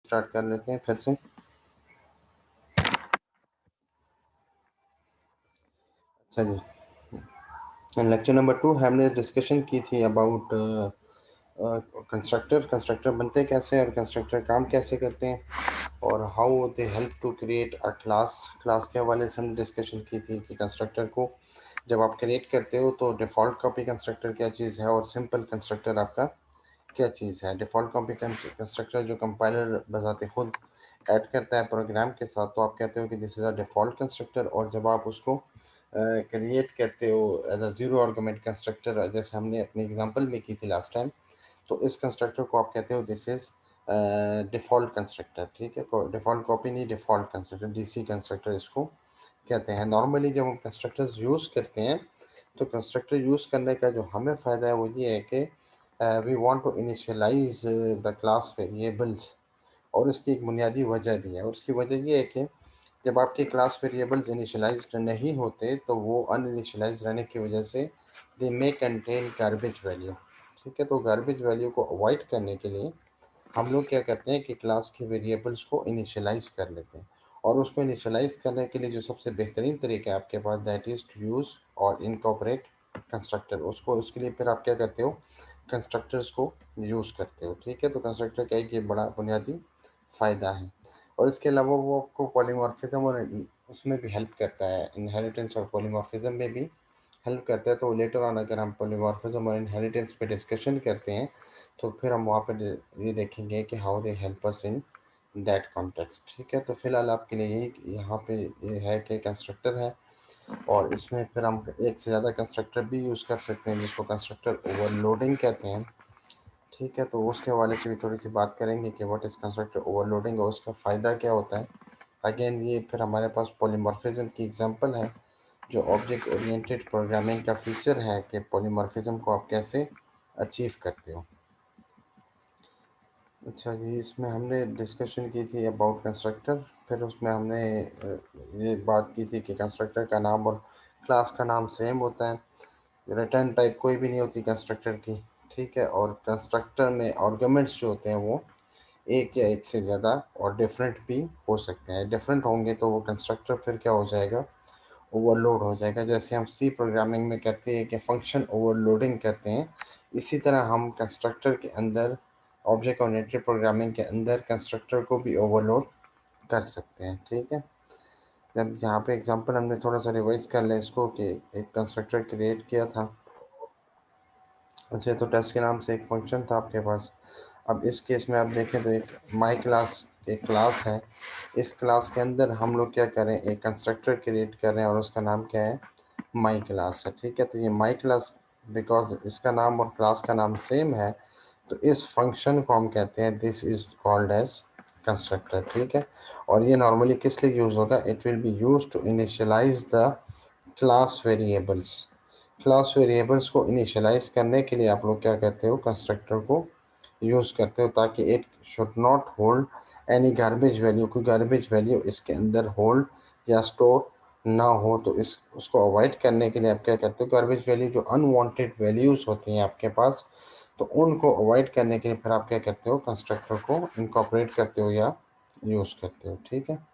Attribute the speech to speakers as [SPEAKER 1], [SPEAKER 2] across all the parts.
[SPEAKER 1] Start कर लेते हैं फिर से। अच्छा जी, लेक्चर नंबर 2 हमने डिस्कशन की थी अबाउट कंस्ट्रक्टर बनते कैसे हैं और कंस्ट्रक्टर काम कैसे करते हैं और how they help to create a class के हवाले से हमने डिस्कशन की थी कि कंस्ट्रक्टर को जब आप क्रिएट करते हो तो डिफ़ॉल्ट कॉपी कंस्ट्रक्टर क्या चीज़ है और सिंपल कंस्ट्रक्टर आपका क्या चीज़ है। डिफ़ॉल्ट कॉपी कंस्ट्रक्टर जो कंपाइलर बजाते खुद ऐड करता है प्रोग्राम के साथ, तो आप कहते हो कि this is a default constructor. और जब आप उसको क्रिएट करते हो as a zero argument constructor, जैसे हमने अपनी एग्जांपल में की थी लास्ट टाइम, तो इस कंस्ट्रक्टर को आप कहते हो दिस इज़ डिफ़ॉल्ट कंस्ट्रक्टर। ठीक है, डिफ़ॉल्ट कॉपी नहीं, डिफ़ॉल्ट कंस्ट्रक्टर, डीसी कंस्ट्रक्टर इसको कहते हैं। नॉर्मली जब हम कंस्ट्रक्टर्स यूज़ करते हैं तो कंस्ट्रक्टर यूज़ करने का जो हमें फ़ायदा है वो ये है कि we want to initialise the class variables, और इसकी एक बुनियादी वजह भी है। और उसकी वजह ये है कि जब आपके क्लास वेरिएबल्स इनिशियलाइज नहीं होते तो वो अनइनिशियलाइज रहने की वजह से दे मे कंटेन गार्बेज वैल्यू। ठीक है, तो गार्बेज वैल्यू को अवॉइड करने के लिए हम लोग क्या करते हैं कि क्लास के वेरिएबल्स को इनिशियलाइज कर लेते हैं। और उसको इनिशियलाइज करने के लिए जो सबसे बेहतरीन तरीका है आपके पास, दैट इज़ टू यूज़ और इनकॉर्पोरेट कंस्ट्रक्टर। उसको उसके लिए फिर आप क्या करते हो, कंस्ट्रक्टर्स को यूज़ करते हो। ठीक है, तो कंस्ट्रक्टर का एक ये बड़ा बुनियादी फ़ायदा है। और इसके अलावा वो आपको पॉलीमॉर्फिज्म और उसमें भी हेल्प करता है, इनहेरिटेंस और पॉलीमॉर्फिज्म में भी हेल्प करता है। तो लेटर ऑन अगर हम पॉलीमॉर्फिज्म और इनहेरिटेंस पे डिस्कशन करते हैं तो फिर हम वहाँ पे ये देखेंगे कि how they help us in that context. ठीक है, तो फिलहाल आपके लिए यही यहाँ पे ये है कि कंस्ट्रक्टर है और इसमें फिर हम एक से ज़्यादा कंस्ट्रक्टर भी यूज़ कर सकते हैं जिसको कंस्ट्रक्टर ओवरलोडिंग कहते हैं। ठीक है, तो उसके हवाले से भी थोड़ी सी बात करेंगे कि व्हाट इज़ कंस्ट्रक्टर ओवरलोडिंग और उसका फ़ायदा क्या होता है। अगेन ये फिर हमारे पास पॉलीमॉर्फिज्म की एग्जांपल है जो ऑब्जेक्ट ओरिएंटेड प्रोग्रामिंग का फीचर है कि पॉलीमॉर्फिज्म को आप कैसे अचीव करते हो। अच्छा जी, इसमें हमने डिस्कशन की थी अबाउट कंस्ट्रक्टर, फिर उसमें हमने ये बात की थी कि कंस्ट्रक्टर का नाम और क्लास का नाम सेम होता है, रिटर्न टाइप कोई भी नहीं होती कंस्ट्रक्टर की। ठीक है, और कंस्ट्रक्टर में आर्गुमेंट्स जो होते हैं वो एक या एक से ज़्यादा और डिफरेंट भी हो सकते हैं। डिफरेंट होंगे तो वो कंस्ट्रक्टर फिर क्या हो जाएगा, ओवरलोड हो जाएगा। जैसे हम सी प्रोग्रामिंग में कहते हैं कि फंक्शन ओवरलोडिंग कहते हैं, इसी तरह हम कंस्ट्रक्टर के अंदर, ऑब्जेक्ट ओरिएंटेड प्रोग्रामिंग के अंदर कंस्ट्रक्टर को भी ओवरलोड कर सकते हैं। ठीक है, जब यहाँ पे एग्जांपल हमने थोड़ा सा रिवाइज कर लें इसको कि एक कंस्ट्रक्टर क्रिएट किया था। अच्छा, तो टेस्ट के नाम से एक फंक्शन था आपके पास। अब इस केस में आप देखें तो एक माई क्लास एक क्लास है। इस क्लास के अंदर हम लोग क्या करें, एक कंस्ट्रक्टर क्रिएट कर रहे हैं और उसका नाम क्या है, माई क्लास है। ठीक है, तो ये माई क्लास बिकॉज इसका नाम और क्लास का नाम सेम है तो इस फंक्शन को हम कहते हैं this is called as constructor. ठीक है, और ये नॉर्मली किस लिए यूज़ होगा, it will be use to initialise the class variables. Class variables को इनिशियलाइज करने के लिए आप लोग क्या कहते हो, कंस्ट्रक्टर को यूज़ करते हो ताकि it should not hold any garbage value, कोई गार्बेज वैल्यू इसके अंदर होल्ड या स्टोर ना हो। तो इस उसको अवॉइड करने के लिए आप क्या कहते हो, गार्बेज वैल्यू जो अनवांटेड वैल्यूज़ होती हैं आपके पास, तो उनको अवॉइड करने के लिए फिर आप क्या करते हो, कंस्ट्रक्टर को इनकॉर्पोरेट करते हो या यूज़ करते हो। ठीक है,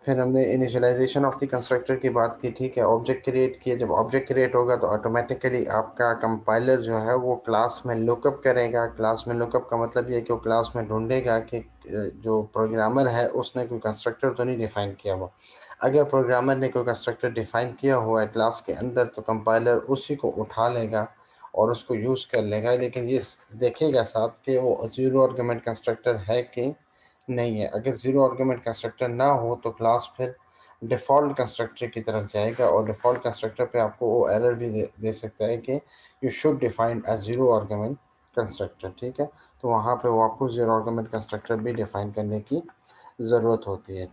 [SPEAKER 1] फिर हमने इनिशियलाइजेशन ऑफ द कंस्ट्रक्टर की बात की। ठीक है, ऑब्जेक्ट क्रिएट किए, जब ऑब्जेक्ट क्रिएट होगा तो ऑटोमेटिकली आपका कंपाइलर जो है वो क्लास में लुकअप करेगा। क्लास में लुकअप का मतलब ये है कि वो क्लास में ढूंढेगा कि जो प्रोग्रामर है उसने कोई कंस्ट्रक्टर तो नहीं डिफ़ाइन किया हुआ। अगर प्रोग्रामर ने कोई कंस्ट्रक्टर डिफ़ाइन किया हुआ है क्लास के अंदर तो कंपाइलर उसी को उठा लेगा और उसको यूज़ कर लेगा, लेकिन ये देखेगा साथ कि वो ज़ीरो आर्गुमेंट कंस्ट्रक्टर है कि नहीं है। अगर ज़ीरो आर्गुमेंट कंस्ट्रक्टर ना हो तो क्लास फिर डिफ़ॉल्ट कंस्ट्रक्टर की तरफ जाएगा और डिफ़ॉल्ट कंस्ट्रक्टर पे आपको वो एरर भी दे सकता है कि you should define a zero argument constructor. ठीक है, तो वहाँ पे वो आपको ज़ीरो आर्गुमेंट कंस्ट्रक्टर भी डिफ़ाइन करने की ज़रूरत होती है।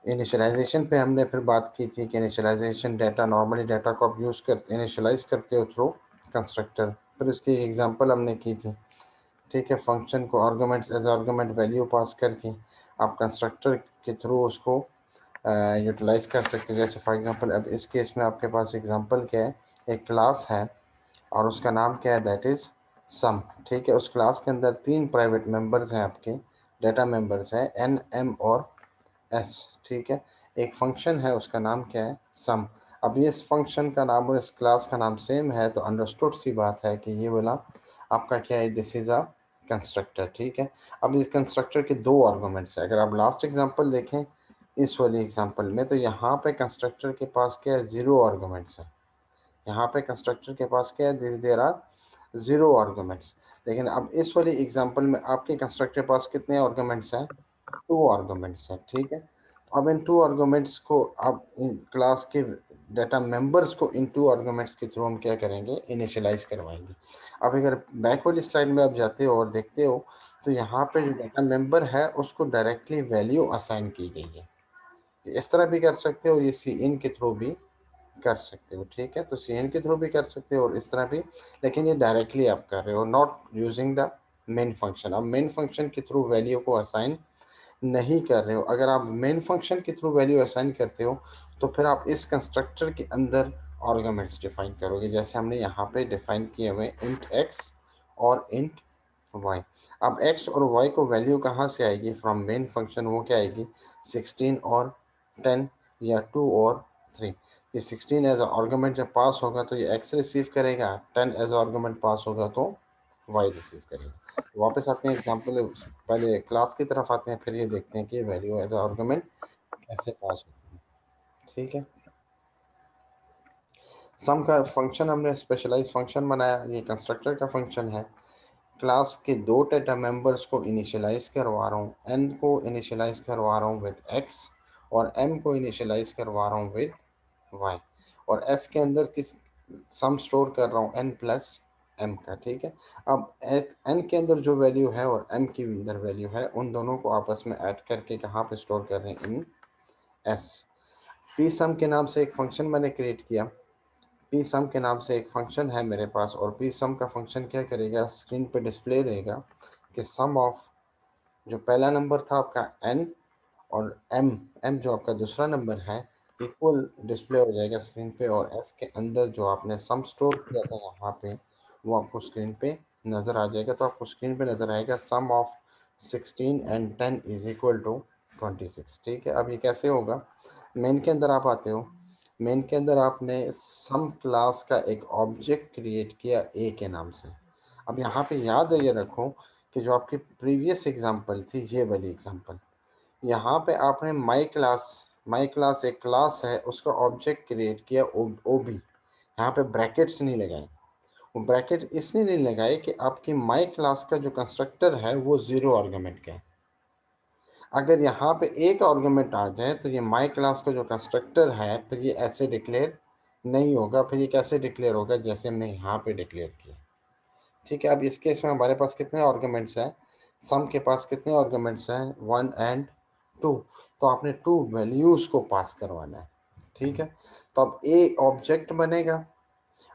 [SPEAKER 1] इनिशियलाइजेशन पे हमने फिर बात की थी कि इनिशियलाइजेशन डाटा, नॉर्मली डाटा को आप यूज़ कर इनिशियलाइज करते हो थ्रू कंस्ट्रक्टर। फिर इसकी एग्जांपल हमने की थी। ठीक है, फंक्शन को arguments as argument value pass करके आप कंस्ट्रक्टर के थ्रू उसको यूटिलाइज कर सकते हैं। जैसे फॉर एग्जांपल अब इस केस में आपके पास एग्जांपल क्या है, एक क्लास है और उसका नाम क्या है, दैट इज़ सम। ठीक है, उस क्लास के अंदर 3 प्राइवेट मेंबर्स हैं, आपके डाटा मेंबर्स हैं एन, एम और एस। ठीक है, एक फंक्शन है उसका नाम क्या है, सम। अब ये इस फंक्शन का नाम और इस क्लास का नाम सेम है तो अंडरस्टूड सी बात है कि ये वाला आपका क्या है, दिस इज़ अ कंस्ट्रक्टर। ठीक है, अब इस कंस्ट्रक्टर के 2 आर्गूमेंट्स है। अगर आप लास्ट एग्जांपल देखें इस वाली एग्जांपल में, तो यहाँ पे कंस्ट्रक्टर के पास क्या है, 0 आर्गूमेंट्स है। यहाँ पे कंस्ट्रक्टर के पास क्या है, देर आर 0 आर्गूमेंट्स। लेकिन अब इस वाली एग्जांपल में आपके कंस्ट्रक्टर के पास कितने आर्गूमेंट्स हैं, 2 आर्गूमेंट्स हैं। ठीक है, अब इन 2 आर्गूमेंट्स को आप इन क्लास के डाटा मेंबर्स को इन 2 आर्गूमेंट्स के थ्रू हम क्या करेंगे, इनिशियलाइज करवाएंगे। अब अगर बैक वाली स्लाइड में आप जाते हो और देखते हो तो यहाँ पे जो डाटा मेंबर है उसको डायरेक्टली वैल्यू असाइन की गई है। इस तरह भी कर सकते हो, ये सी इन के थ्रू भी कर सकते हो। ठीक है, तो सी एन के थ्रू भी कर सकते हो और इस तरह भी, लेकिन ये डायरेक्टली आप कर रहे हो, not using the main function. अब मेन फंक्शन के थ्रू वैल्यू को असाइन नहीं कर रहे हो। अगर आप मेन फंक्शन के थ्रू वैल्यू असाइन करते हो तो फिर आप इस कंस्ट्रक्टर के अंदर आर्गुमेंट्स डिफाइन करोगे, जैसे हमने यहाँ पे डिफाइन किए हुए इंट एक्स और इंट वाई। अब एक्स और वाई को वैल्यू कहाँ से आएगी, फ्रॉम मेन फंक्शन। वो क्या आएगी, 16 और 10 या 2 और 3। ये 16 एज आर्गुमेंट जब पास होगा तो ये एक्स रिसीव करेगा, 10 एज आर्गुमेंट पास होगा तो वाई रिसीव करेगा। वापस आते हैं एग्जाम्पल, पहले क्लास की तरफ आते हैं, फिर ये देखते हैं कि वैल्यू एज आर्गुमेंट कैसे पास होती है। ठीक है, सम का फंक्शन हमने स्पेशलाइज फंक्शन बनाया, ये कंस्ट्रक्टर का फंक्शन है। क्लास के 2 डेटा मेंबर्स को इनिशियलाइज करवा रहा हूँ, एन को इनिशियलाइज करवा रहा हूँ विद एक्स और एम को इनिशियलाइज करवा रहा हूँ विद वाई। और एस के अंदर किस सम स्टोर कर रहा हूँ, एन प्लस एम का। ठीक है, अब एन के अंदर जो वैल्यू है और एम के अंदर वैल्यू है, उन दोनों को आपस में ऐड करके कहाँ पे स्टोर कर रहे हैं, इन एस। पी सम के नाम से एक फंक्शन मैंने क्रिएट किया, पी सम के नाम से एक फंक्शन है मेरे पास, और पी सम का फंक्शन क्या करेगा, स्क्रीन पे डिस्प्ले देगा कि सम ऑफ जो पहला नंबर था आपका एन और एम, एम जो आपका दूसरा नंबर है, इक्वल डिस्प्ले हो जाएगा स्क्रीन पे। और एस के अंदर जो आपने सम स्टोर किया था यहाँ पे, वो आपको स्क्रीन पे नज़र आ जाएगा। तो आपको स्क्रीन पे नज़र आएगा sum of 16 and 10 is equal to 26। ठीक है, अब ये कैसे होगा, मेन के अंदर आप आते हो, मेन के अंदर आपने सम क्लास का एक ऑब्जेक्ट क्रिएट किया ए के नाम से। अब यहाँ पे याद है, ये रखो कि जो आपकी प्रीवियस एग्जांपल थी, ये वाली एग्जांपल, यहाँ पे आपने माई क्लास एक क्लास है, उसका ऑब्जेक्ट क्रिएट किया ओ बी। यहाँ पे ब्रैकेट्स नहीं लगाए, वो ब्रैकेट इसलिए नहीं लगाए कि आपकी माई क्लास का जो कंस्ट्रक्टर है वो 0 आर्गुमेंट का है। अगर यहाँ पे एक आर्गुमेंट आ जाए तो ये माई क्लास का जो कंस्ट्रक्टर है फिर ये ऐसे डिक्लेयर नहीं होगा। फिर ये कैसे डिक्लेयर होगा, जैसे हमने यहाँ पे डिक्लेयर किया। ठीक है, अब इस केस में हमारे पास कितने आर्गुमेंट्स हैं, सम के पास कितने आर्गुमेंट्स हैं, 1 एंड 2। तो आपने 2 वैल्यूज़ को पास करवाना है। ठीक है, तो अब ए ऑब्जेक्ट बनेगा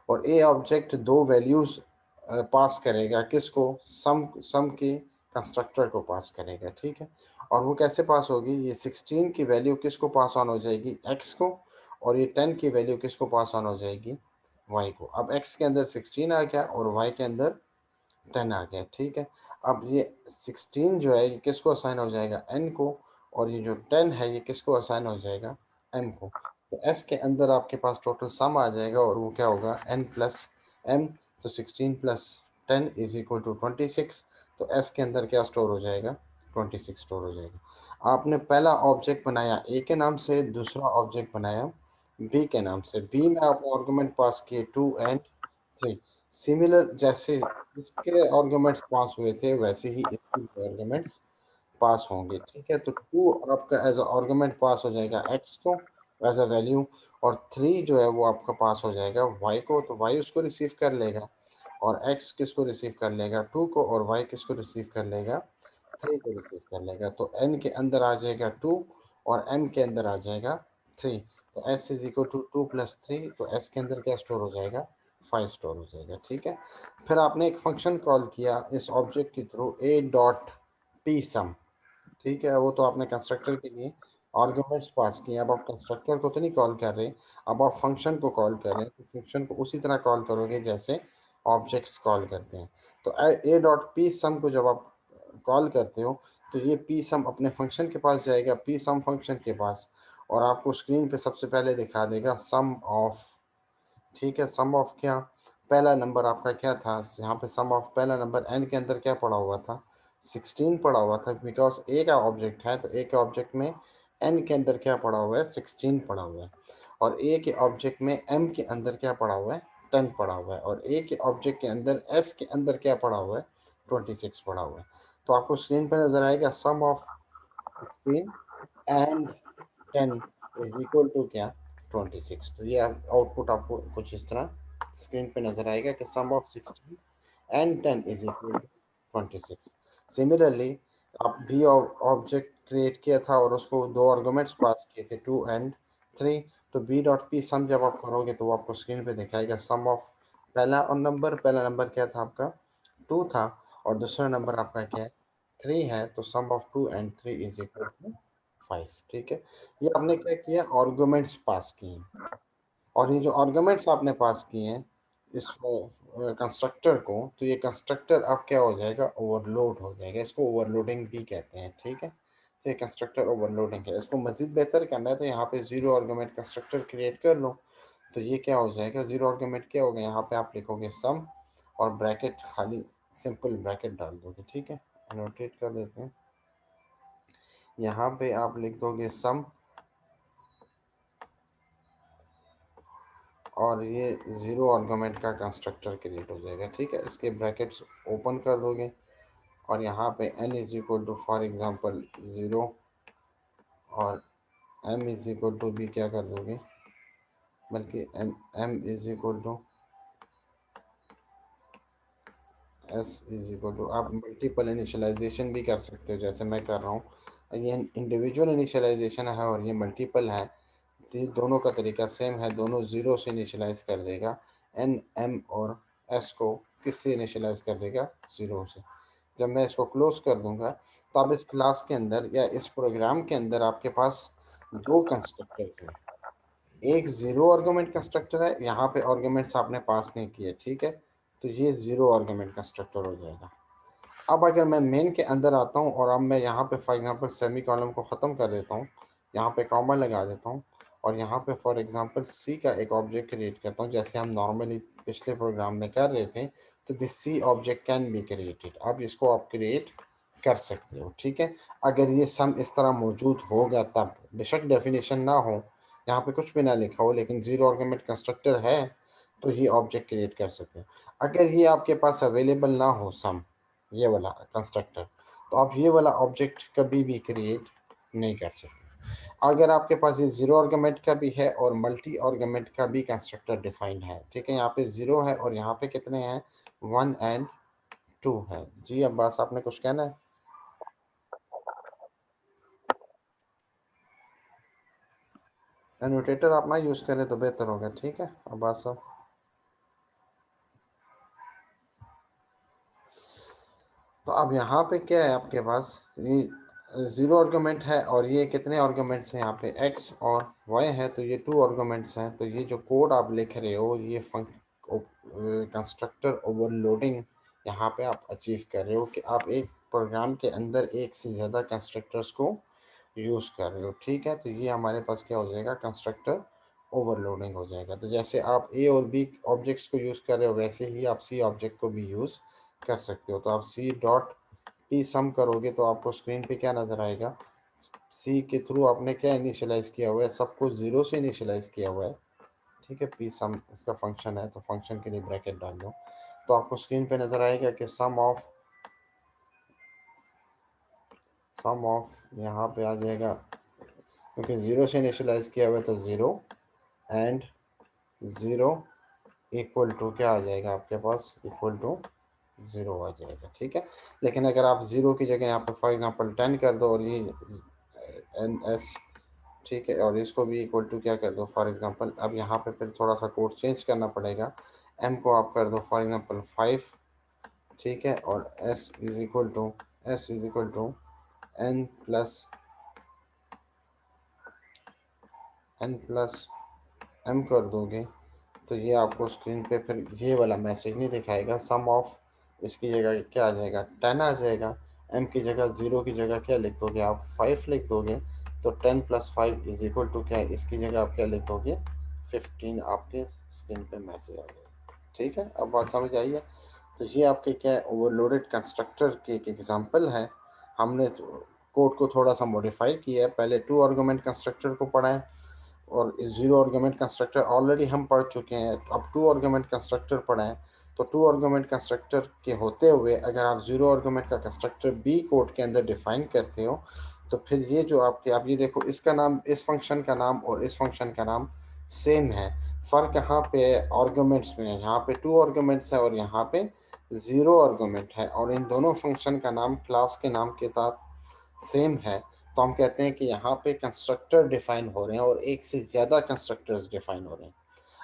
[SPEAKER 1] और ए ऑब्जेक्ट 2 वैल्यूज़ पास करेगा, किसको, सम की कंस्ट्रक्टर को पास करेगा। ठीक है, और वो कैसे पास होगी, ये 16 की वैल्यू किसको पास ऑन हो जाएगी, एक्स को, और ये 10 की वैल्यू किसको पास ऑन हो जाएगी, वाई को। अब एक्स के अंदर 16 आ गया और वाई के अंदर 10 आ गया। ठीक है, अब ये 16 जो है ये किसको असाइन हो जाएगा, एन को, और ये जो 10 है ये किसको असाइन हो जाएगा, एम को। तो एस के अंदर आपके पास टोटल सम आ जाएगा और वो क्या होगा, एन प्लस एम। तो 16 प्लस 10 इज इक्वल टू 26। तो एस के अंदर क्या स्टोर हो जाएगा, 26 स्टोर हो जाएगा। आपने पहला ऑब्जेक्ट बनाया ए के नाम से, दूसरा ऑब्जेक्ट बनाया बी के नाम से। बी में आपने आर्गुमेंट पास किए 2 एंड 3। सिमिलर, जैसे इसके आर्गुमेंट्स पास हुए थे वैसे ही इसके आर्गुमेंट्स पास होंगे। ठीक है, तो 2 आपका एज अ आर्गुमेंट पास हो जाएगा एक्स को एज अ वैल्यू, और 3 जो है वो आपका पास हो जाएगा वाई को। तो वाई उसको रिसीव कर लेगा, और एक्स किसको रिसीव कर लेगा, 2 को, और वाई किसको रिसीव कर लेगा, 3 को रिसीव कर लेगा। तो एन के अंदर आ जाएगा 2 और एम के अंदर आ जाएगा 3। तो S is equal to 2 plus 3। तो एस के अंदर क्या स्टोर हो जाएगा, 5 स्टोर हो जाएगा। ठीक है, फिर आपने एक फंक्शन कॉल किया इस ऑब्जेक्ट के थ्रू, ए डॉट पी सम। ठीक है, वो तो आपने कंस्ट्रक्टर के लिए आर्गुमेंट्स पास किए, अब आप कंस्ट्रक्टर को तो नहीं कॉल कर रहे, अब आप फंक्शन को कॉल कर रहे हैं, तो फंक्शन को उसी तरह कॉल करोगे जैसे ऑब्जेक्ट्स कॉल करते हैं। तो ए डॉट पी सम को जब आप कॉल करते हो, तो ये पी सम अपने फंक्शन के पास जाएगा, पी सम फंक्शन के पास, और आपको स्क्रीन पे सबसे पहले दिखा देगा सम ऑफ। ठीक है, सम ऑफ क्या, पहला नंबर आपका क्या था यहाँ पे, सम ऑफ पहला नंबर एन के अंदर क्या पड़ा हुआ था, 16 पड़ा हुआ था, बिकॉज ए का ऑब्जेक्ट है, तो ए के ऑब्जेक्ट में एन के अंदर क्या पड़ा हुआ है, 16 पड़ा हुआ है। और ए के ऑब्जेक्ट में एम के अंदर क्या पड़ा हुआ है, 10 पड़ा हुआ है। और ए के ऑब्जेक्ट के अंदर एस के अंदर क्या पड़ा हुआ है, 26 पड़ा हुआ है। तो आपको स्क्रीन पर नजर आएगा sum of 16 and 10 is equal to क्या, 26। तो ये आउटपुट आपको कुछ इस तरह स्क्रीन पे नजर आएगा कि sum of 16 and 10 is equal to 26। Similarly आप भी ऑब्जेक्ट क्रिएट किया था और उसको दो आर्गुमेंट्स पास किए थे 2 एंड 3। तो बी डॉट पी सम जब आप करोगे तो वो आपको स्क्रीन पे दिखाएगा सम ऑफ पहला और नंबर, पहला नंबर क्या था आपका, 2 था, और दूसरा नंबर आपका क्या है, 3 है। तो sum of 2 and 3 is equal to 5। ठीक है, ये आपने क्या किया, आर्गुमेंट्स पास किए हैं। और ये जो आर्गुमेंट्स आपने पास किए हैं इस कंस्ट्रक्टर को, तो ये कंस्ट्रक्टर अब क्या हो जाएगा, ओवरलोड हो जाएगा, इसको ओवरलोडिंग भी कहते हैं। ठीक है, तो ये कंस्ट्रक्टर ओवरलोडिंग है। इसको मजीद बेहतर करना है तो यहाँ पे जीरो आर्गुमेंट कंस्ट्रक्टर क्रिएट कर लो। तो ये क्या हो जाएगा, जीरो आर्गुमेंट क्या होगा, यहाँ पे आप लिखोगे सम और ब्रैकेट, खाली सिंपल ब्रैकेट डाल दोगे। ठीक है, नोटेट कर देते हैं, यहाँ पे आप लिख दोगे सम, और ये ज़ीरो आर्गुमेंट का कंस्ट्रक्टर क्रिएट हो जाएगा। ठीक है, इसके ब्रैकेट्स ओपन कर दोगे, और यहाँ पे n is equal to for example 0, और m इज इक्वल टू भी क्या कर दोगे, बल्कि m is equal to s is equal to, आप मल्टीपल इनिशियलाइजेशन भी कर सकते हो जैसे मैं कर रहा हूँ। ये इंडिविजुअल इनिशियलाइजेशन है और ये मल्टीपल है, तो ये दोनों का तरीका सेम है, दोनों ज़ीरो से इनिशियलाइज कर देगा। एन एम और एस को किससे इनिशियलाइज कर देगा, ज़ीरो से। जब मैं इसको क्लोज कर दूंगा, तो अब इस क्लास के अंदर या इस प्रोग्राम के अंदर आपके पास दो कंस्ट्रक्टर्स हैं। एक ज़ीरो आर्गुमेंट कंस्ट्रक्टर है, यहाँ पे आर्गुमेंट्स आपने पास नहीं किए। ठीक है, तो ये ज़ीरो आर्गुमेंट कंस्ट्रक्टर हो जाएगा। अब अगर मैं मेन के अंदर आता हूँ और अब मैं यहाँ पे फॉर एग्जांपल सेमी कॉलम को ख़त्म कर देता हूँ, यहाँ पे कॉमा लगा देता हूँ, और यहाँ पे फॉर एग्जांपल सी का एक ऑब्जेक्ट क्रिएट करता हूँ जैसे हम नॉर्मली पिछले प्रोग्राम में कर रहे थे। तो this C object can be created, अब इसको आप क्रिएट कर सकते हो। ठीक है, अगर ये सम इस तरह मौजूद होगा तब, बेशक डेफिनेशन ना हो, यहाँ पे कुछ भी ना लिखा हो, लेकिन जीरो आर्गुमेंट कंस्ट्रक्टर है, तो ये ऑब्जेक्ट क्रिएट कर सकते हो। अगर ये आपके पास अवेलेबल ना हो सम, ये वाला कंस्ट्रक्टर, तो आप ये वाला ऑब्जेक्ट कभी भी क्रिएट नहीं कर सकते। अगर आपके पास ये जीरो आर्गुमेंट का भी है और मल्टी आर्गुमेंट का भी कंस्ट्रक्टर डिफाइंड है। ठीक है, यहाँ पे जीरो है और यहाँ पे कितने हैं, 1 एंड 2 है। जी अब्बास, आपने कुछ कहना है, एनोटेटर आप ना यूज़ करें तो बेहतर होगा। ठीक है अब्बास साहब, तो अब यहाँ पे क्या है आपके पास, ये ज़ीरो आर्गुमेंट है और ये कितने आर्गुमेंट्स हैं, यहाँ पे x और y है, तो ये टू आर्गुमेंट्स हैं। तो ये जो कोड आप लिख रहे हो, ये कंस्ट्रक्टर ओवरलोडिंग यहाँ पे आप अचीव कर रहे हो कि आप एक प्रोग्राम के अंदर एक से ज़्यादा कंस्ट्रक्टर्स को यूज़ कर रहे हो। ठीक है, तो ये हमारे पास क्या हो जाएगा, कंस्ट्रक्टर ओवरलोडिंग हो जाएगा। तो जैसे आप ए और बी ऑब्जेक्ट्स को यूज़ कर रहे हो, वैसे ही आप सी ऑब्जेक्ट को भी यूज़ कर सकते हो। तो आप सी डॉट पी सम करोगे तो आपको स्क्रीन पे क्या नज़र आएगा, सी के थ्रू आपने क्या इनिशियलाइज किया हुआ है, सब कुछ ज़ीरो से इनिशियलाइज किया हुआ है। ठीक है, पी सम इसका फंक्शन है, तो फंक्शन के लिए ब्रैकेट डाल दो, तो आपको स्क्रीन पे नज़र आएगा कि सम ऑफ यहाँ पे आ जाएगा, क्योंकि ज़ीरो से इनिशियलाइज किया हुआ है तो zero and zero equal to क्या आ जाएगा आपके पास, इक्वल टू ज़ीरो आ जाएगा। ठीक है, लेकिन अगर आप ज़ीरो की जगह यहाँ पे फॉर एग्जांपल 10 कर दो और ये एन एस, ठीक है, और इसको भी इक्वल टू क्या कर दो फॉर एग्जांपल, अब यहाँ पे फिर थोड़ा सा कोड चेंज करना पड़ेगा, एम को आप कर दो फॉर एग्जांपल 5। ठीक है, और S is equal to n plus m कर दोगे तो ये आपको स्क्रीन पे फिर ये वाला मैसेज नहीं दिखाएगा। सम ऑफ इसकी जगह क्या आ जाएगा, 10 आ जाएगा। m की जगह, ज़ीरो की जगह क्या लिख दोगे आप, 5 लिख दोगे। तो 10 + 5 इज इक्वल टू क्या है, इसकी जगह आप क्या लिख दोगे, 15 आपके स्क्रीन पे मैसेज आ जाएगा। ठीक है, अब बात समझ आई है। तो ये आपके क्या है, ओवरलोडेड कंस्ट्रक्टर की एक एग्जांपल है। हमने कोड को थोड़ा सा मॉडिफाई किया है। पहले टू आर्गुमेंट कंस्ट्रक्टर को पढ़ा है और इस जीरो आर्गुमेंट कंस्ट्रक्टर ऑलरेडी हम पढ़ चुके हैं। अब टू आर्गुमेंट कंस्ट्रक्टर पढ़ा है। तो टू आर्गुमेंट कंस्ट्रक्टर के होते हुए अगर आप जीरो आर्गुमेंट का कंस्ट्रक्टर बी कोड के अंदर डिफाइन करते हो तो फिर ये जो आपके, आप ये देखो, इसका नाम, इस फंक्शन का नाम और इस फंक्शन का नाम सेम है। फ़र्क यहाँ पे आर्गुमेंट्स में है। यहाँ पे टू आर्गुमेंट्स है और यहाँ पे ज़ीरो आर्गुमेंट है, और इन दोनों फंक्शन का नाम क्लास के नाम के साथ सेम है। तो हम कहते हैं कि यहाँ पे कंस्ट्रक्टर डिफाइन हो रहे हैं और एक से ज़्यादा कंस्ट्रक्टर्स डिफाइन हो रहे हैं।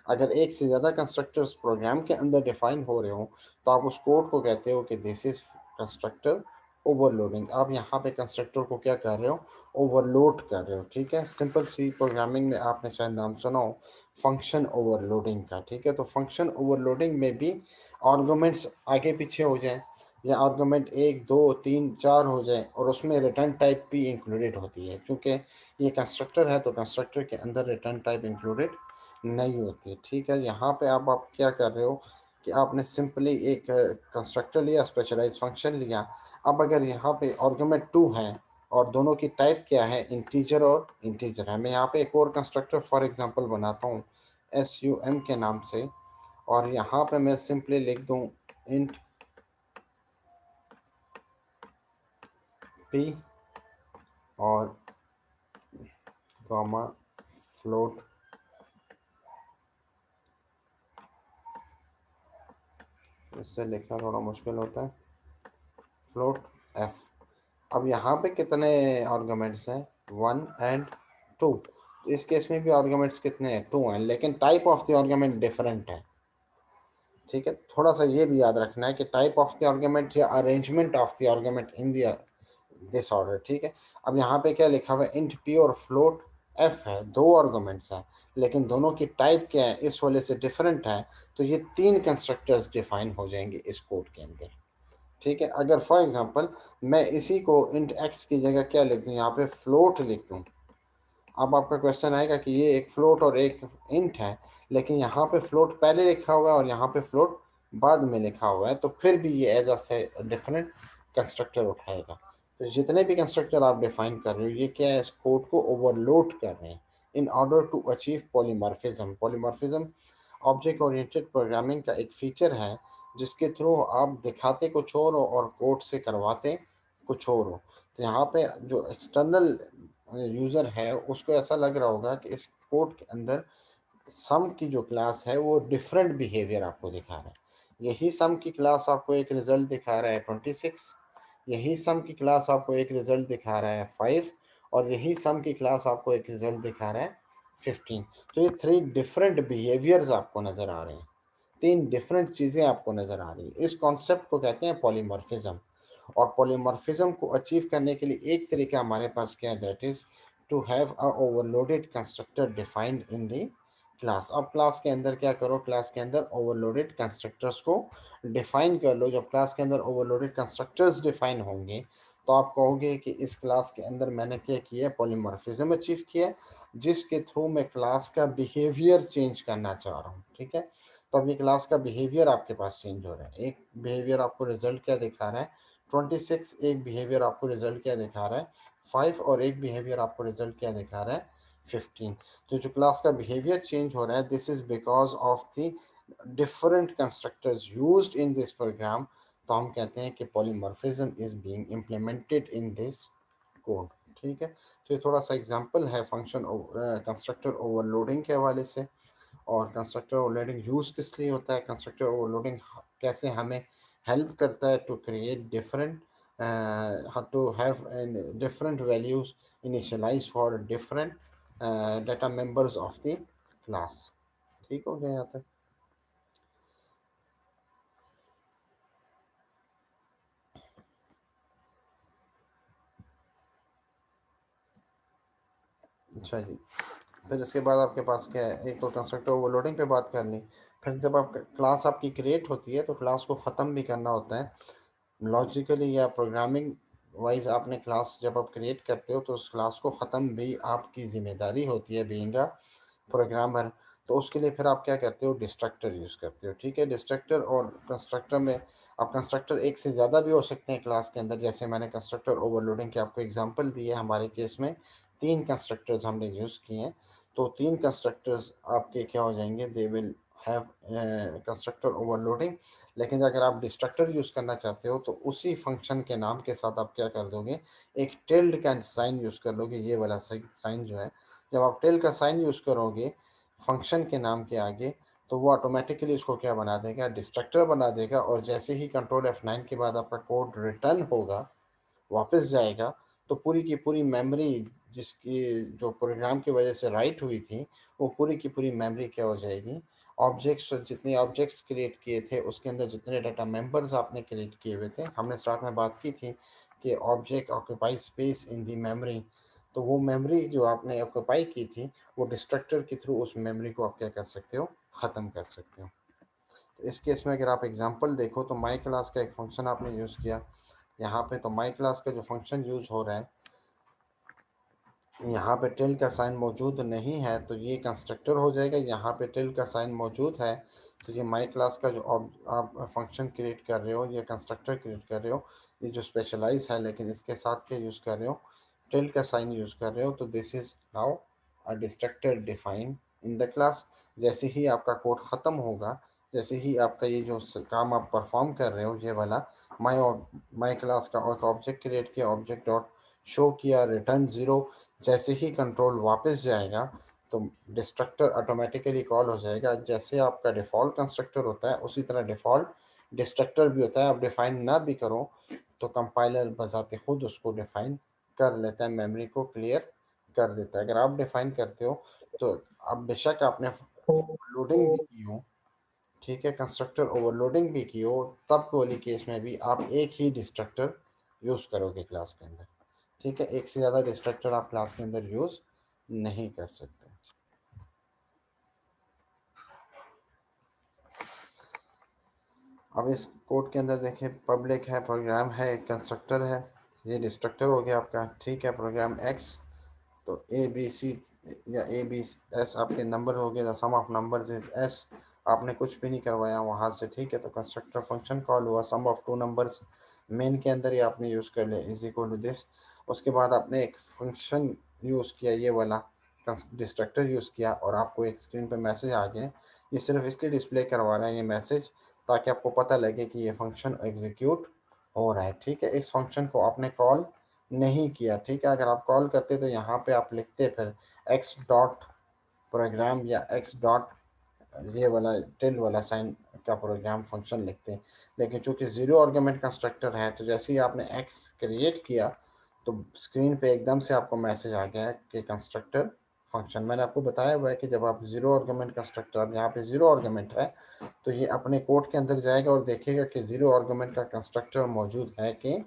[SPEAKER 1] अगर एक से ज़्यादा कंस्ट्रक्टर्स प्रोग्राम के अंदर डिफाइन हो रहे हो तो आप उस कोड को कहते हो कि दिस इज कंस्ट्रक्टर ओवरलोडिंग। आप यहाँ पे कंस्ट्रक्टर को क्या कर रहे हो, ओवरलोड कर रहे हो। ठीक है, सिंपल सी प्रोग्रामिंग में आपने शायद नाम सुना हो फंक्शन ओवरलोडिंग का। ठीक है, तो फंक्शन ओवरलोडिंग में भी आर्गुमेंट्स आगे पीछे हो जाए या आर्गुमेंट एक दो तीन चार हो जाए और उसमें रिटर्न टाइप भी इंक्लूडेड होती है। क्योंकि ये कंस्ट्रक्टर है तो कंस्ट्रक्टर के अंदर रिटर्न टाइप इंक्लूडेड नहीं होती। ठीक है, यहाँ पे आप क्या कर रहे हो कि आपने सिंपली एक कंस्ट्रक्टर लिया, स्पेशलाइज फंक्शन लिया। अब अगर यहाँ पे आर्गुमेंट टू है और दोनों की टाइप क्या है, इंटीजर और इंटीजर है। मैं यहाँ पे एक और कंस्ट्रक्टर फॉर एग्जांपल बनाता हूँ SUM के नाम से, और यहाँ पे मैं सिंपली लिख दूँ इंट p और कॉमा फ्लोट, इससे लिखना थोड़ा मुश्किल होता है, फ्लोट f। अब यहाँ पे कितने आर्गुमेंट्स हैं, 1 और 2। तो इस केस में भी आर्गुमेंट्स कितने हैं, 2 हैं, लेकिन type of the argument different है। ठीक है, थोड़ा सा ये भी याद रखना है कि टाइप ऑफ द आर्गुमेंट या arrangement of the argument in this order. ठीक है, अब यहाँ पे क्या लिखा हुआ है, इंट p और फ्लोट f है, दो आर्गुमेंट्स हैं लेकिन दोनों की टाइप क्या है इस वाले से डिफरेंट है। तो ये तीन कंस्ट्रक्टर्स डिफाइन हो जाएंगे इस कोड के अंदर। ठीक है, अगर फॉर एग्जांपल मैं इसी को इंट x की जगह क्या लिख दूं, यहाँ पे फ्लोट लिख दूं। अब आपका क्वेश्चन आएगा कि ये एक फ्लोट और एक इंट है, लेकिन यहाँ पे फ्लोट पहले लिखा हुआ है और यहाँ पे फ्लोट बाद में लिखा हुआ है, तो फिर भी ये एज अ डिफरेंट कंस्ट्रक्टर उठाएगा। तो जितने भी कंस्ट्रक्टर आप डिफाइन कर रहे हो ये क्या है, इस कोड को ओवरलोड कर रहे हैं in order to achieve polymorphism. Polymorphism object oriented programming का एक फीचर है जिसके थ्रू आप दिखाते कुछ और हो और कोड से करवाते कुछ और हो। तो यहाँ पे जो एक्सटर्नल यूज़र है उसको ऐसा लग रहा होगा कि इस कोड के अंदर सम की जो क्लास है वो डिफरेंट बिहेवियर आपको दिखा रहा है। यही सम की क्लास आपको एक रिजल्ट दिखा रहा है 26, यही सम की क्लास आपको एक रिजल्ट दिखा रहा है 5, और यही सम की क्लास आपको एक रिजल्ट दिखा रहा है 15। तो ये थ्री डिफरेंट बिहेवियर्स आपको नज़र आ रहे हैं, तीन डिफरेंट चीज़ें आपको नज़र आ रही हैं। इस कॉन्सेप्ट को कहते हैं पॉलीमॉर्फिज्म। और पॉलीमॉर्फिज्म को अचीव करने के लिए एक तरीका हमारे पास क्या है, that is to have a overloaded constructor defined in the class. अब क्लास के अंदर क्या करो, क्लास के अंदर ओवरलोडेड कंस्ट्रक्टर्स को डिफाइन कर लो। जब क्लास के अंदर ओवरलोडेड कंस्ट्रक्टर्स डिफाइन होंगे तो आप कहोगे कि इस क्लास के अंदर मैंने क्या किया, पॉलीमॉर्फिज्म अचीव किया, जिसके थ्रू मैं क्लास का बिहेवियर चेंज करना चाह रहा हूँ। ठीक है, तो अब ये क्लास का बिहेवियर आपके पास चेंज हो रहा है। एक बिहेवियर आपको रिजल्ट क्या दिखा रहा है, 26, एक बिहेवियर आपको रिजल्ट क्या दिखा रहा है, 5, और एक बिहेवियर आपको रिजल्ट क्या दिखा रहा है, 15। तो जो क्लास का बिहेवियर चेंज हो रहा है, this is because of the different constructors used in this program. तो हम कहते हैं कि polymorphism is being implemented in this code. ठीक है, तो ये थोड़ा सा एग्जांपल है फंक्शन कंस्ट्रक्टर ओवरलोडिंग के हवाले से। और कंस्ट्रक्टर ओवरलोडिंग यूज़ किस लिए होता है, कंस्ट्रक्टर ओवरलोडिंग कैसे हमें हेल्प करता है to create different, to have different values initialise for different data members of the class. ठीक हो गया यहाँ तक। अच्छा जी। फिर इसके बाद आपके पास क्या है, एक तो कंस्ट्रक्टर ओवरलोडिंग पे बात कर ली। फिर जब आप क्लास आपकी क्रिएट होती है तो क्लास को ख़त्म भी करना होता है। लॉजिकली या प्रोग्रामिंग वाइज आपने क्लास जब आप क्रिएट करते हो तो उस क्लास को ख़त्म भी आपकी ज़िम्मेदारी होती है बीइंग अ प्रोग्रामर। तो उसके लिए फिर आप क्या करते हो, डिस्ट्रक्टर यूज़ करते हो। ठीक है, डिस्ट्रक्टर और कंस्ट्रक्टर में आप कंस्ट्रक्टर एक से ज़्यादा भी हो सकते हैं क्लास के अंदर। जैसे मैंने कंस्ट्रक्टर ओवरलोडिंग के आपको एग्जांपल दिए, हमारे केस में 3 कंस्ट्रक्टर्स हमने यूज़ किए हैं। तो 3 कंस्ट्रक्टर्स आपके क्या हो जाएंगे, they will have constructor overloading. लेकिन अगर आप डिस्ट्रक्टर यूज़ करना चाहते हो तो उसी फंक्शन के नाम के साथ आप क्या कर दोगे, एक टिल्ड का साइन यूज़ कर लोगे। ये वाला साइन जो है, जब आप टिल्ड का साइन यूज़ करोगे फंक्शन के नाम के आगे, तो वो ऑटोमेटिकली उसको क्या बना देगा, डिस्ट्रक्टर बना देगा। और जैसे ही कंट्रोल F9 के बाद आपका कोड रिटर्न होगा, वापस जाएगा, तो पूरी की पूरी मेमोरी जिसकी जो प्रोग्राम की वजह से राइट हुई थी, वो पूरी की पूरी मेमोरी क्या हो जाएगी, ऑब्जेक्ट्स, जितने ऑब्जेक्ट्स क्रिएट किए थे उसके अंदर जितने डाटा मेंबर्स आपने क्रिएट किए हुए थे, हमने स्टार्ट में बात की थी कि object occupy space in the memory. तो वो मेमोरी जो आपने ऑक्यूपाई की थी, वो डिस्ट्रक्टर के थ्रू उस मेमोरी को आप क्या कर सकते हो, ख़त्म कर सकते हो। तो इस केस में अगर आप एग्जांपल देखो तो माई क्लास का एक फंक्शन आपने यूज़ किया यहाँ पे। तो माई क्लास का जो फंक्शन यूज़ हो रहा है, यहाँ पे टिल्ड का साइन मौजूद नहीं है तो ये कंस्ट्रक्टर हो जाएगा। यहाँ पे टिल्ड का साइन मौजूद है तो ये माई क्लास का जो आप फंक्शन क्रिएट कर रहे हो, ये कंस्ट्रक्टर क्रिएट कर रहे हो, ये जो स्पेशलाइज है, लेकिन इसके साथ क्या यूज़ कर रहे हो, टिल्ड का साइन यूज़ कर रहे हो। तो this is now a destructor defined in the class. जैसे ही आपका कोड ख़त्म होगा, जैसे ही आपका ये जो काम आप परफॉर्म कर रहे हो, ये वाला माई माई क्लास का एक ऑब्जेक्ट क्रिएट किया, ऑब्जेक्ट डॉट शो किया, रिटर्न ज़ीरो। जैसे ही कंट्रोल वापस जाएगा तो डिस्ट्रक्टर ऑटोमेटिकली कॉल हो जाएगा। जैसे आपका डिफ़ॉल्ट कंस्ट्रक्टर होता है उसी तरह डिफ़ॉल्ट डिस्ट्रक्टर भी होता है। आप डिफ़ाइन ना भी करो तो कंपाइलर बजाते खुद उसको डिफ़ाइन कर लेता है, मेमोरी को क्लियर कर देता है। अगर आप डिफ़ाइन करते हो तो अब बेशक आपने ओवरलोडिंग भी की हो, ठीक है, कंस्ट्रक्टर ओवरलोडिंग भी की हो, तब वाली केस में भी आप एक ही डिस्ट्रक्टर यूज़ करोगे क्लास के अंदर। ठीक है, एक से ज़्यादा डिस्ट्रक्टर आप क्लास के अंदर यूज़ नहीं कर सकते। अब इस कोड के अंदर देखें, पब्लिक है, प्रोग्राम है, एक कंस्ट्रक्टर है, ये डिस्ट्रक्टर हो गया आपका। ठीक है, प्रोग्राम एक्स, तो ए बी सी या ए बी एस आपके नंबर हो गए, the sum of numbers is S. आपने कुछ भी नहीं करवाया वहाँ से। ठीक है, तो कंस्ट्रक्टर फंक्शन कॉल हुआ, सम ऑफ टू नंबर्स मेन के अंदर ही आपने यूज़ कर लिया, इज इक्वल टू दिस। उसके बाद आपने एक फंक्शन यूज़ किया, ये वाला डिस्ट्रक्टर यूज़ किया, और आपको एक स्क्रीन पे मैसेज आ गया। ये सिर्फ इसलिए डिस्प्ले करवा रहा है ये मैसेज ताकि आपको पता लगे कि ये फंक्शन एग्जीक्यूट हो रहा है। ठीक है, इस फंक्शन को आपने कॉल नहीं किया। ठीक है, अगर आप कॉल करते तो यहाँ पे आप लिखते फिर एक्स डॉट प्रोग्राम या एक्स डॉट ये वाला टिल वाला साइन का प्रोग्राम फंक्शन लिखते हैं। लेकिन चूंकि ज़ीरो आर्गुमेंट कंस्ट्रक्टर है तो जैसे ही आपने एक्स क्रिएट किया तो स्क्रीन पे एकदम से आपको मैसेज आ गया है कि कंस्ट्रक्टर फंक्शन। मैंने आपको बताया हुआ है कि जब आप ज़ीरो आर्गुमेंट कंस्ट्रक्टर, अब यहाँ पे ज़ीरो आर्गुमेंट है तो ये अपने कोड के अंदर जाएगा और देखेगा कि ज़ीरो आर्गुमेंट का कंस्ट्रक्टर मौजूद है कि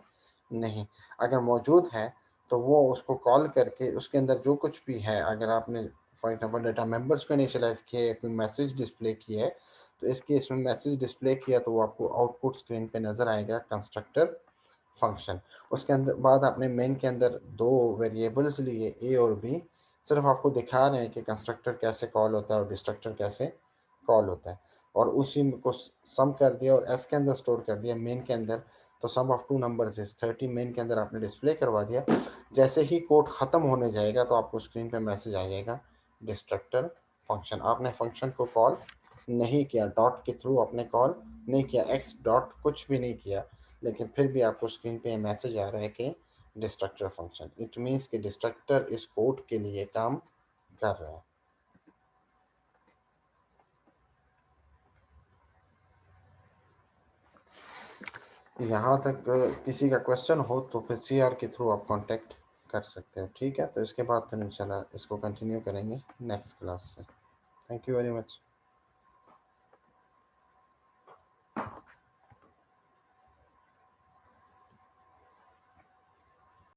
[SPEAKER 1] नहीं। अगर मौजूद है तो वो उसको कॉल करके उसके अंदर जो कुछ भी है, अगर आपने फॉर एग्जांपल डाटा मेंबर्स को इनिशियलाइज किया है, कोई मैसेज डिस्प्ले किया है, तो इस केस में मैसेज डिस्प्ले किया तो वो आपको आउटपुट स्क्रीन पे नज़र आएगा कंस्ट्रक्टर फंक्शन। उसके अंदर बाद आपने मेन के अंदर दो वेरिएबल्स लिए ए और बी, सिर्फ आपको दिखा रहे हैं कि कंस्ट्रक्टर कैसे कॉल होता है और डिस्ट्रक्टर कैसे कॉल होता है। और उसी में को सम कर दिया और एस के अंदर स्टोर कर दिया मेन के अंदर। तो sum of two numbers is 30 मेन के अंदर आपने डिस्प्ले करवा दिया। जैसे ही कोड ख़त्म होने जाएगा तो आपको स्क्रीन पे मैसेज आ जाएगा डिस्ट्रक्टर फंक्शन। आपने फंक्शन को कॉल नहीं किया, डॉट के थ्रू आपने कॉल नहीं किया, एक्स डॉट कुछ भी नहीं किया, लेकिन फिर भी आपको स्क्रीन पे मैसेज आ रहा है कि डिस्ट्रक्टर फंक्शन। इट मीन्स कि डिस्ट्रक्टर इस कोड के लिए काम कर रहा है। यहाँ तक किसी का क्वेश्चन हो तो फिर CR के थ्रू आप कांटेक्ट कर सकते हो। ठीक है, तो इसके बाद फिर इंशाल्लाह इसको कंटिन्यू करेंगे नेक्स्ट क्लास से। Thank you very much.